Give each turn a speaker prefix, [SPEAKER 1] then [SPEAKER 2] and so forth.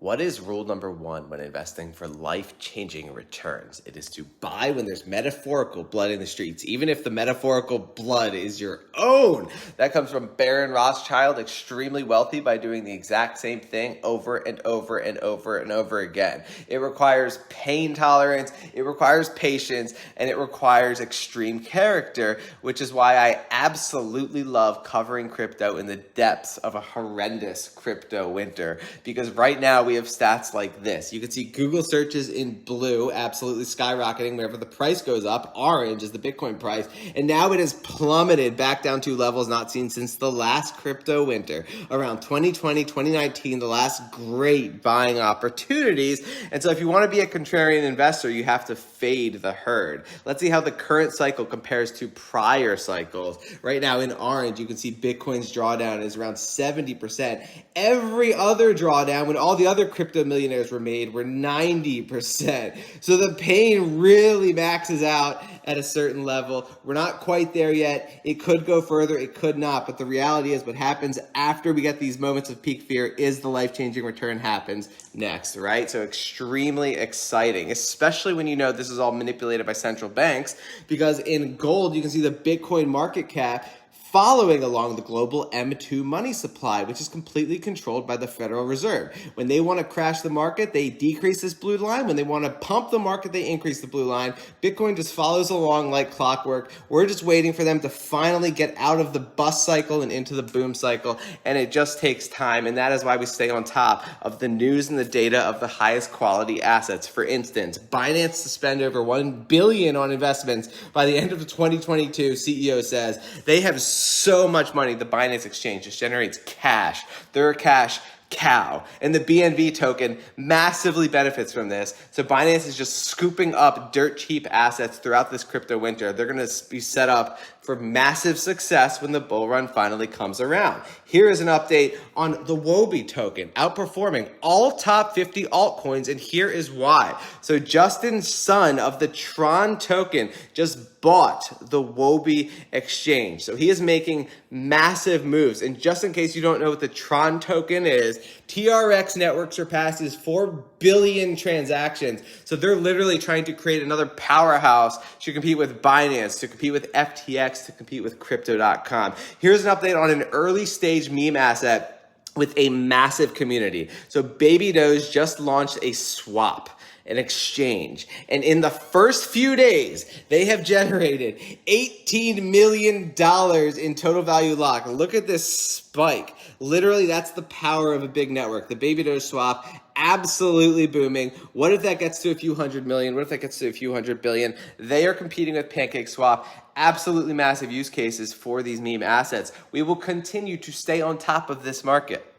[SPEAKER 1] What is rule number one when investing for life-changing returns? It is to buy when there's metaphorical blood in the streets, even if the metaphorical blood is your own. That comes from Baron Rothschild, extremely wealthy by doing the exact same thing over and over and over and over again. It requires pain tolerance, it requires patience, and it requires extreme character, which is why I absolutely love covering crypto in the depths of a horrendous crypto winter, because right now we have stats like this. You can see Google searches in blue absolutely skyrocketing whenever the price goes up. Orange is the Bitcoin price. And now it has plummeted back down to levels not seen since the last crypto winter, around 2020, 2019, the last great buying opportunities. And so if you want to be a contrarian investor, you have to fade the herd. Let's see how the current cycle compares to prior cycles. Right now in orange, you can see Bitcoin's drawdown is around 70%. Every other drawdown, when all the other crypto millionaires were made, were 90%. So the pain really maxes out at a certain level. We're not quite there yet. It could go further, it could not, but the reality is what happens after we get these moments of peak fear is the life-changing return happens next, right? So extremely exciting, especially when you know this is all manipulated by central banks, because in gold, you can see the Bitcoin market cap following along the global M2 money supply, which is completely controlled by the Federal Reserve. When they want to crash the market, they decrease this blue line. When they want to pump the market, they increase the blue line. Bitcoin just follows along like clockwork. We're just waiting for them to finally get out of the bust cycle and into the boom cycle, and it just takes time, and that is why we stay on top of the news and the data of the highest quality assets. For instance, Binance to spend over $1 billion on investments by the end of 2022, CEO says. They have so much money. The Binance exchange just generates cash. They're a cash cow. And the BNB token massively benefits from this. So Binance is just scooping up dirt cheap assets throughout this crypto winter. They're going to be set up for massive success when the bull run finally comes around. Here is an update on the Wobi token, outperforming all top 50 altcoins, and here is why. So Justin Sun of the Tron token just bought the Wobi exchange. So he is making massive moves. And just in case you don't know what the Tron token is, TRX network surpasses 4 billion transactions. So they're literally trying to create another powerhouse to compete with Binance, to compete with FTX, to compete with Crypto.com. Here's an update on an early stage meme asset with a massive community. So Babydoge just launched a swap, an exchange. And in the first few days, they have generated $18 million in total value locked. Look at this spike. Literally, that's the power of a big network. The Babydoge swap, absolutely booming. What if that gets to a few hundred million? What if that gets to a few hundred billion? They are competing with PancakeSwap. Absolutely massive use cases for these meme assets. We will continue to stay on top of this market.